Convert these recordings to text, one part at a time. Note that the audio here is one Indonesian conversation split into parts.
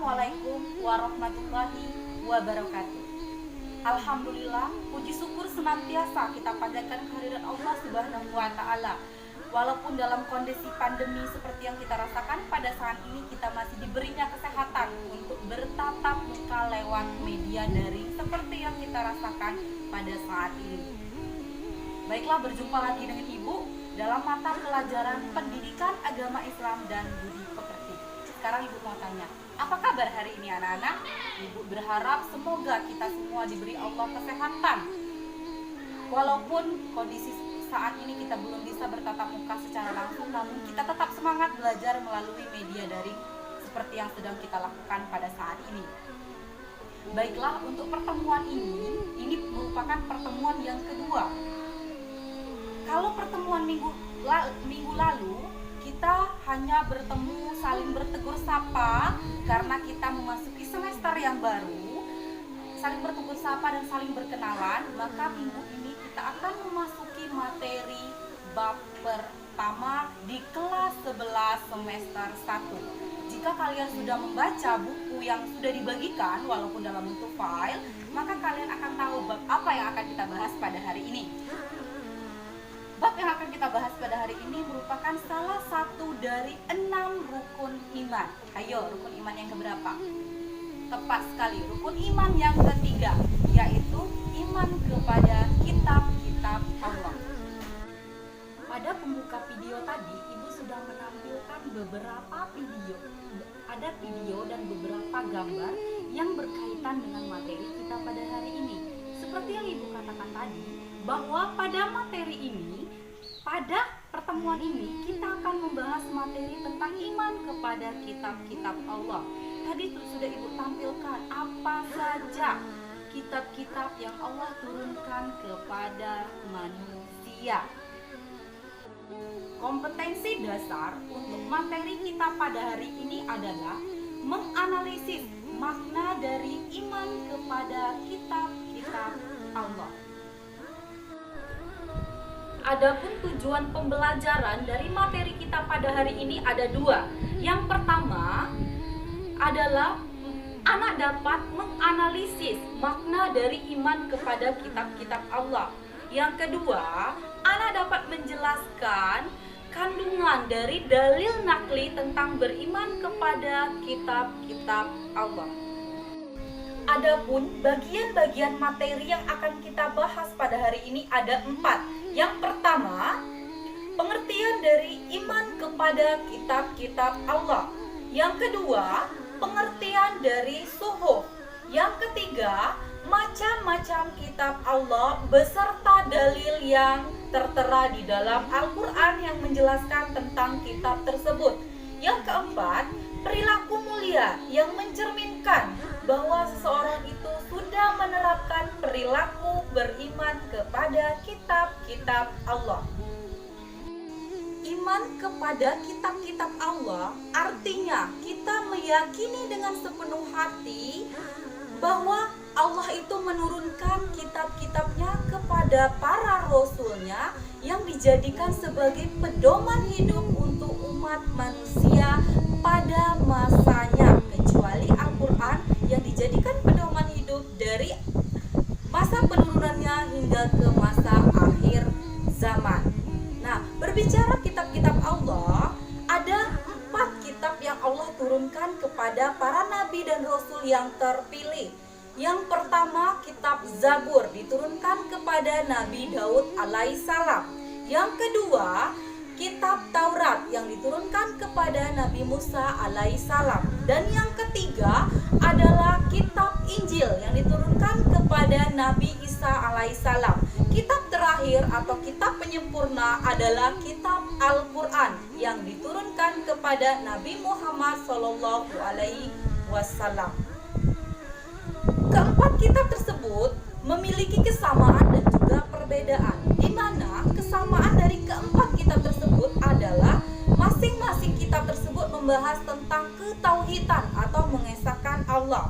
Assalamualaikum warahmatullahi wabarakatuh. Alhamdulillah, puji syukur senantiasa kita panjatkan kehadirat Allah Subhanahu wa Ta'ala. Walaupun dalam kondisi pandemi seperti yang kita rasakan pada saat ini, kita masih diberinya kesehatan untuk bertatap muka lewat media daring seperti yang kita rasakan pada saat ini. Baiklah, berjumpa lagi dengan Ibu dalam mata pelajaran Pendidikan Agama Islam dan Budi Pekerti. Sekarang Ibu mau tanya, apa kabar hari ini anak-anak? Ibu berharap semoga kita semua diberi Allah kesehatan. Walaupun kondisi saat ini kita belum bisa bertatap muka secara langsung, namun kita tetap semangat belajar melalui media daring seperti yang sedang kita lakukan pada saat ini. Baiklah, untuk pertemuan ini merupakan pertemuan yang kedua. Kalau pertemuan minggu lalu kita hanya bertemu saling bertegur sapa karena kita memasuki semester yang baru, saling bertegur sapa dan saling berkenalan. Maka minggu ini kita akan memasuki materi bab pertama di kelas 11 semester 1. Jika kalian sudah membaca buku yang sudah dibagikan walaupun dalam bentuk file, maka kalian akan tahu bab apa yang akan kita bahas pada hari ini. Bab yang akan kita bahas pada hari ini merupakan salah satu dari 6 rukun iman. Ayo, rukun iman yang keberapa? Tepat sekali, rukun iman yang ketiga, yaitu iman kepada kitab-kitab Allah. Pada pembuka video tadi, Ibu sudah menampilkan beberapa video. Ada video dan beberapa gambar yang berkaitan dengan materi kita pada hari ini. Seperti yang Ibu katakan tadi, bahwa pada materi ini, pada pertemuan ini, kita akan membahas materi tentang iman kepada kitab-kitab Allah. Tadi sudah Ibu tampilkan apa saja kitab-kitab yang Allah turunkan kepada manusia. Kompetensi dasar untuk materi kita pada hari ini adalah menganalisis makna dari iman kepada kitab-kitab Allah. Adapun tujuan pembelajaran dari materi kita pada hari ini ada dua. Yang pertama adalah anak dapat menganalisis makna dari iman kepada kitab-kitab Allah. Yang kedua, anak dapat menjelaskan kandungan dari dalil nakli tentang beriman kepada kitab-kitab Allah. Adapun bagian-bagian materi yang akan kita bahas pada hari ini ada 4. Yang pertama, pengertian dari iman kepada kitab-kitab Allah. Yang kedua, pengertian dari suhuf. Yang ketiga, macam-macam kitab Allah beserta dalil yang tertera di dalam Al-Quran yang menjelaskan tentang kitab tersebut. Yang keempat, perilaku mulia yang mencerminkan bahwa seseorang itu sudah menerapkan perilaku beriman kepada kitab-kitab Allah. Iman kepada kitab-kitab Allah artinya kita meyakini dengan sepenuh hati bahwa Allah itu menurunkan kitab-kitabnya kepada para rasulnya yang dijadikan sebagai pedoman hidup untuk umat manusia pada masanya, kecuali Al-Quran yang dijadikan pedoman hidup dari masa penurunannya hingga ke masa akhir zaman. Nah, berbicara kitab-kitab Allah, ada 4 kitab yang Allah turunkan kepada para nabi dan rasul yang terpilih. Yang pertama, kitab Zabur diturunkan kepada Nabi Daud alaihissalam. Yang kedua, kitab Taurat yang diturunkan kepada Nabi Musa alaihissalam. Dan yang ketiga adalah kitab Injil yang diturunkan kepada Nabi Isa alaihissalam. Kitab terakhir atau kitab penyempurna adalah kitab Al-Quran yang diturunkan kepada Nabi Muhammad SAW. Keempat kitab tersebut memiliki kesamaan dan juga perbedaan, di mana kesamaan dari keempat kitab tersebut adalah masing-masing kitab tersebut membahas tentang ketauhidan atau mengesahkan Allah.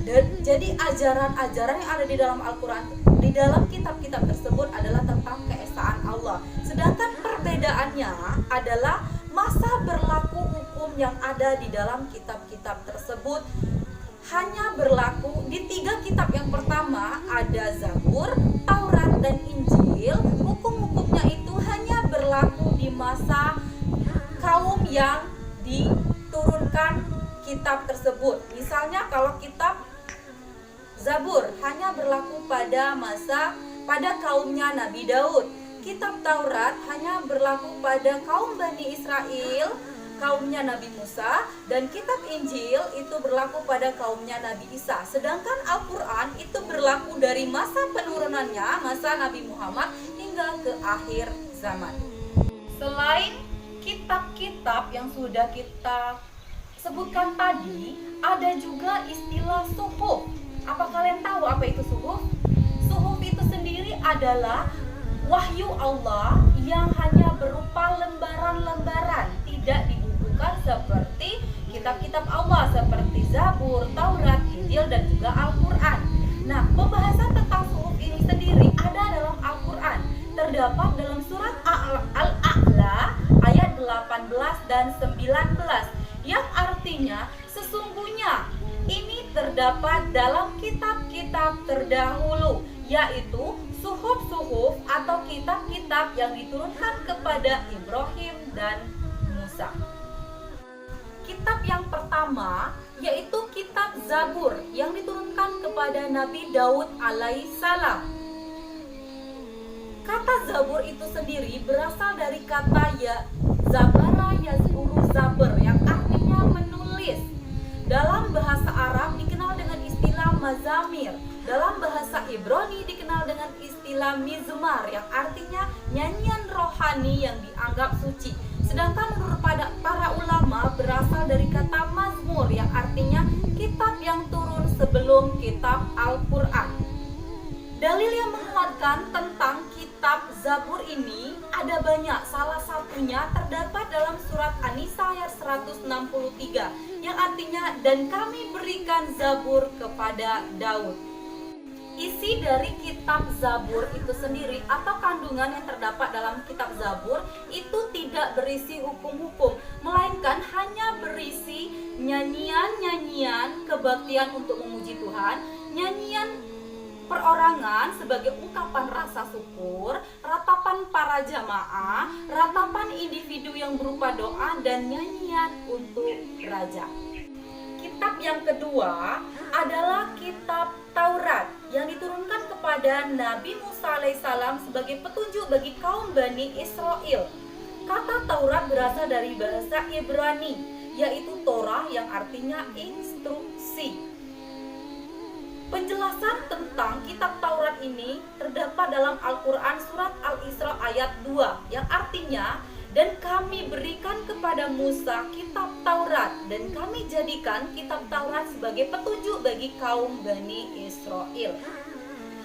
Dan jadi ajaran-ajaran yang ada di dalam Al-Quran, di dalam kitab-kitab tersebut adalah tentang keesaan Allah. Sedangkan perbedaannya adalah masa berlaku hukum yang ada di dalam kitab-kitab tersebut hanya berlaku di 3 kitab yang pertama, ada Zabur, Taurat, dan Injil. Hukum-hukumnya itu hanya berlaku di masa kaum yang diturunkan kitab tersebut. Misalnya kalau kitab Zabur hanya berlaku pada kaumnya Nabi Daud. Kitab Taurat hanya berlaku pada kaum Bani Israel, kaumnya Nabi Musa, dan kitab Injil itu berlaku pada kaumnya Nabi Isa. Sedangkan Al-Quran itu berlaku dari masa penurunannya, masa Nabi Muhammad, hingga ke akhir zaman. Selain kitab-kitab yang sudah kita sebutkan tadi, ada juga istilah suhuf. Apa kalian tahu apa itu suhuf? Suhuf itu sendiri adalah wahyu Allah yang hanya berupa lembaran-lembaran, tidak dibukukan seperti kitab-kitab Allah seperti Zabur, Taurat, Injil, dan juga Al-Quran. Nah, pembahasan tentang suhuf ini sendiri ada dalam Al-Quran. Terdapat dalam surat Al-A'la ayat 18 dan 19, yang artinya sesungguhnya ini terdapat dalam kitab-kitab terdahulu, yaitu suhuf-suhuf atau kitab-kitab yang diturunkan kepada Ibrahim dan Musa. Kitab yang pertama yaitu kitab Zabur yang diturunkan kepada Nabi Daud alaihissalam. Kata Zabur itu sendiri berasal dari kata Zabara yazburu Zabur yang artinya menulis. Dalam bahasa Arab dikenal dengan istilah mazamir. Dalam bahasa Ibrani dikenal dengan istilah mizmar yang artinya nyanyian rohani yang dianggap suci. Sedangkan menurut para ulama berasal dari kata mazmur yang artinya kitab yang turun sebelum kitab Al-Quran. Dalil yang menguatkan tentang kitab Zabur ini ada banyak. Salah satunya terdapat dalam surat An-Nisa ayat 163 yang artinya, dan kami berikan Zabur kepada Daud. Isi dari kitab Zabur itu sendiri atau kandungan yang terdapat dalam kitab Zabur itu tidak berisi hukum-hukum, melainkan hanya berisi nyanyian-nyanyian kebaktian untuk memuji Tuhan, nyanyian perorangan sebagai ungkapan rasa syukur, ratapan para jamaah, ratapan individu yang berupa doa, dan nyanyian untuk raja. Kitab yang kedua adalah kitab Taurat yang diturunkan kepada Nabi Musa alaihissalam sebagai petunjuk bagi kaum Bani Israel. Kata Taurat berasal dari bahasa Ibrani, yaitu Torah yang artinya instruksi. Penjelasan tentang kitab Taurat ini terdapat dalam Al-Quran surat Al-Isra ayat 2 yang artinya, dan kami berikan kepada Musa kitab Taurat dan kami jadikan kitab Taurat sebagai petunjuk bagi kaum Bani Israel.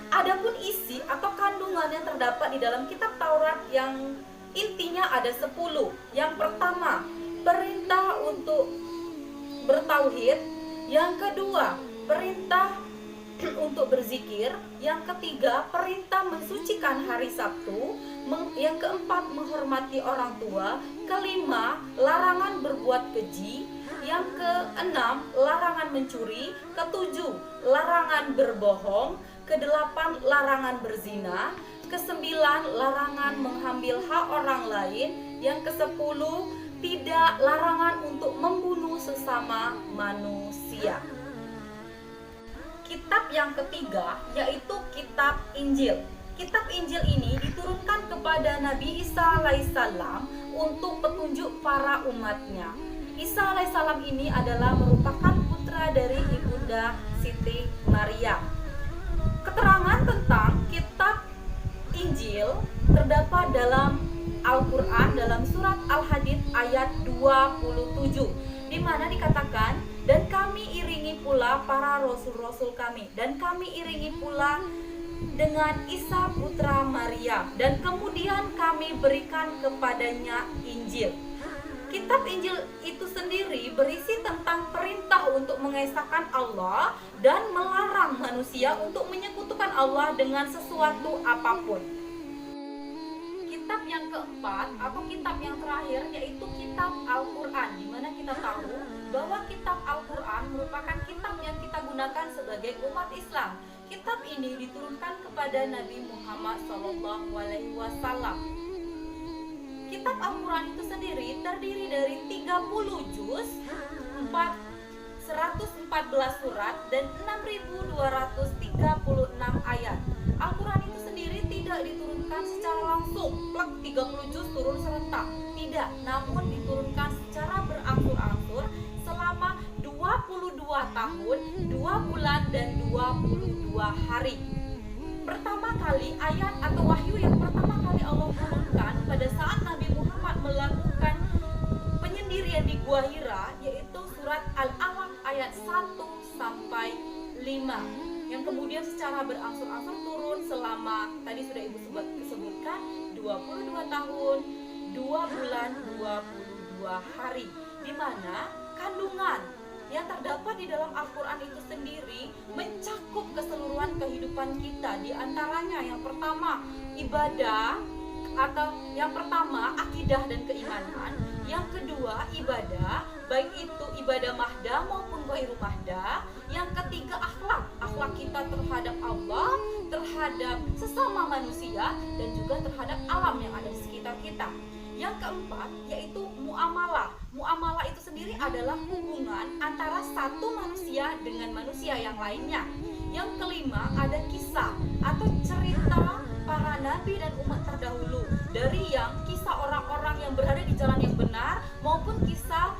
Adapun isi atau kandungan yang terdapat di dalam kitab Taurat yang intinya ada 10. Yang pertama, perintah untuk bertauhid. Yang kedua, perintah untuk berzikir. Yang ketiga, perintah mensucikan hari Sabtu. Yang keempat, menghormati orang tua. Kelima, larangan berbuat keji. Yang keenam, larangan mencuri. Ketujuh, larangan berbohong. Kedelapan, larangan berzina. Kesembilan, larangan mengambil hak orang lain. Yang kesepuluh, tidak larangan untuk membunuh sesama manusia. Kitab yang ketiga yaitu kitab Injil. Kitab Injil ini diturunkan kepada Nabi Isa alaihissalam untuk petunjuk para umatnya. Isa alaihissalam ini adalah merupakan putra dari ibunda Siti Maria. Keterangan tentang kitab Injil terdapat dalam Al-Quran dalam surat Al-Hadid ayat 27, di mana dikatakan, dan kami iringi pula para rasul-rasul kami, dan kami iringi pula dengan Isa putra Maria, dan kemudian kami berikan kepadanya Injil. Kitab Injil itu sendiri berisi tentang perintah untuk mengesahkan Allah dan melarang manusia untuk menyekutukan Allah dengan sesuatu apapun. kitab yang keempat atau kitab yang terakhir yaitu kitab Al-Quran, di mana kita tahu bahwa kitab Al-Quran merupakan kitab yang kita gunakan sebagai umat Islam. Kitab ini diturunkan kepada Nabi Muhammad SAW. Kitab Al-Quran itu sendiri terdiri dari 30 juz, 114 surat, dan 6.236 ayat. Al-Quran itu sendiri tidak diturunkan secara langsung, plak 30 juz turun serentak. Tidak, namun diturunkan secara berangsur-angsur selama 22 tahun, 2 bulan, dan 22 hari. Pertama kali ayat atau wahyu yang pertama kali Allah turunkan pada saat Nabi Muhammad melakukan penyendirian di Gua Hira, yaitu surat Al-Alaq ayat 1 sampai 5, yang kemudian secara berangsur-angsur turun selama tadi sudah Ibu sebutkan 22 tahun, 2 bulan, 22 hari, di mana kandungan yang terdapat di dalam Al-Quran itu sendiri mencakup keseluruhan kehidupan kita. Di antaranya yang pertama ibadah, atau yang pertama akidah dan keimanan, yang kedua ibadah, baik itu ibadah mahdah maupun ghairu mahdah, yang ketiga akhlak kita terhadap Allah, terhadap sesama manusia, dan juga terhadap alam yang ada di sekitar kita. Yang keempat yaitu muamalah. Muamalah itu sendiri adalah hubungan antara satu manusia dengan manusia yang lainnya. Yang kelima ada kisah atau cerita para nabi dan umat terdahulu, dari yang kisah orang-orang yang berada di jalan yang benar maupun kisah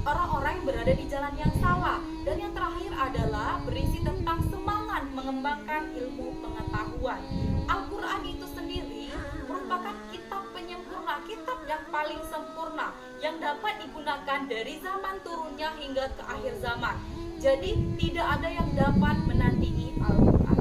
orang-orang yang berada di jalan yang salah. Dan yang terakhir adalah berisi tentang semangat mengembangkan ilmu pengetahuan. Al-Quran itu sendiri merupakan kitab penyempurna, kitab yang paling sempurna yang dapat digunakan dari zaman turunnya hingga ke akhir zaman. Jadi tidak ada yang dapat menandingi Al-Quran.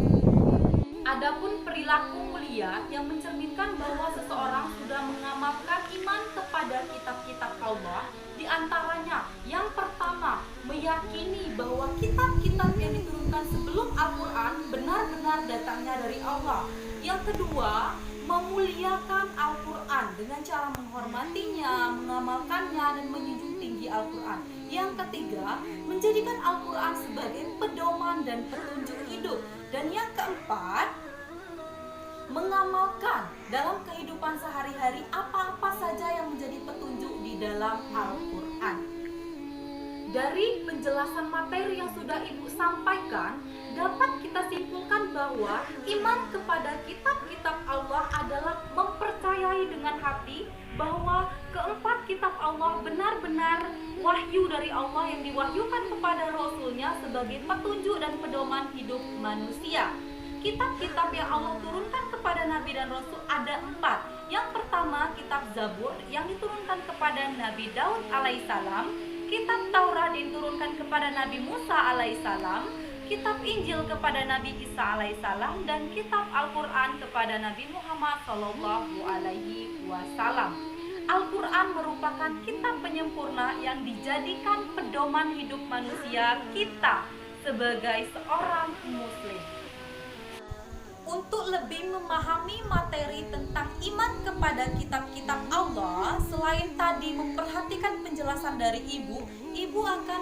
Adapun perilaku mulia yang mencerminkan bahwa seseorang sudah mengamalkan iman kepada kitab-kitab Allah, di antaranya yang pertama meyakini bahwa kitab-kitab yang diturunkan sebelum Al-Quran benar-benar datangnya dari Allah. Yang kedua, memuliakan Al-Quran dengan cara menghormatinya, mengamalkannya, dan menjunjung tinggi Al-Quran. Yang ketiga, menjadikan Al-Quran sebagai pedoman dan petunjuk hidup. Dan yang keempat, mengamalkan dalam kehidupan sehari-hari apa-apa saja yang menjadi petunjuk di dalam Al-Quran. Dari penjelasan materi yang sudah Ibu sampaikan, dapat kita simpulkan bahwa iman kepada kitab-kitab Allah adalah mempercayai dengan hati bahwa keempat kitab Allah benar-benar wahyu dari Allah yang diwahyukan kepada Rasulnya sebagai petunjuk dan pedoman hidup manusia. Kitab-kitab yang Allah turunkan kepada Nabi dan Rasul ada 4. Yang pertama kitab Zabur yang diturunkan kepada Nabi Daud alaihissalam, kitab Taurat diturunkan kepada Nabi Musa alaihissalam, kitab Injil kepada Nabi Isa alaihissalam, dan kitab Al-Quran kepada Nabi Muhammad sallallahu alaihi wasallam. Al-Quran merupakan kitab penyempurna yang dijadikan pedoman hidup manusia kita sebagai seorang muslim. Untuk lebih memahami materi tentang iman kepada kitab-kitab Allah, selain tadi memperhatikan penjelasan dari Ibu akan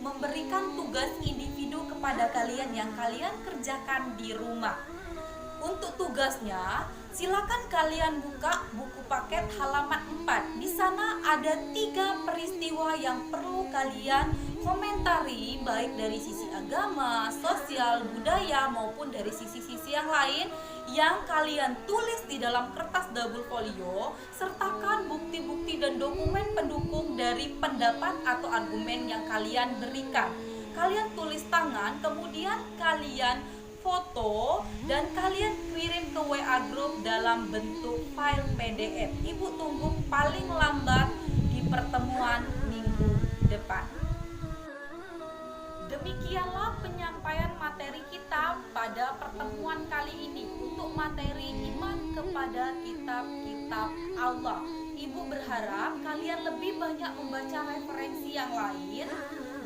memberikan tugas individu kepada kalian yang kalian kerjakan di rumah. Untuk tugasnya, silakan kalian buka buku paket halaman 4. Di sana ada 3 peristiwa yang perlu kalian komentari, baik dari sisi agama, sosial, budaya, maupun dari sisi-sisi yang lain yang kalian tulis di dalam kertas double folio. Sertakan bukti-bukti dan dokumen pendukung dari pendapat atau argumen yang kalian berikan. Kalian tulis tangan, kemudian kalian foto, dan kalian kirim ke WA group dalam bentuk file PDF. Ibu tunggu paling lambat di pertemuan minggu depan. Demikianlah penyampaian materi kita pada pertemuan kali ini untuk materi iman kepada kitab-kitab Allah. Ibu berharap kalian lebih banyak membaca referensi yang lain,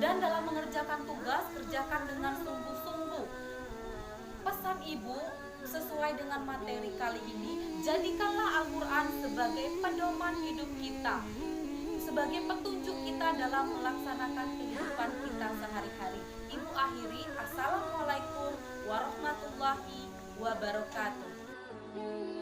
dan dalam mengerjakan tugas kerjakan dengan sungguh-sungguh. Pesan Ibu, sesuai dengan materi kali ini, jadikanlah Al-Quran sebagai pedoman hidup kita, sebagai petunjuk kita dalam melaksanakan kehidupan kita sehari-hari. Ibu akhiri, Assalamualaikum warahmatullahi wabarakatuh.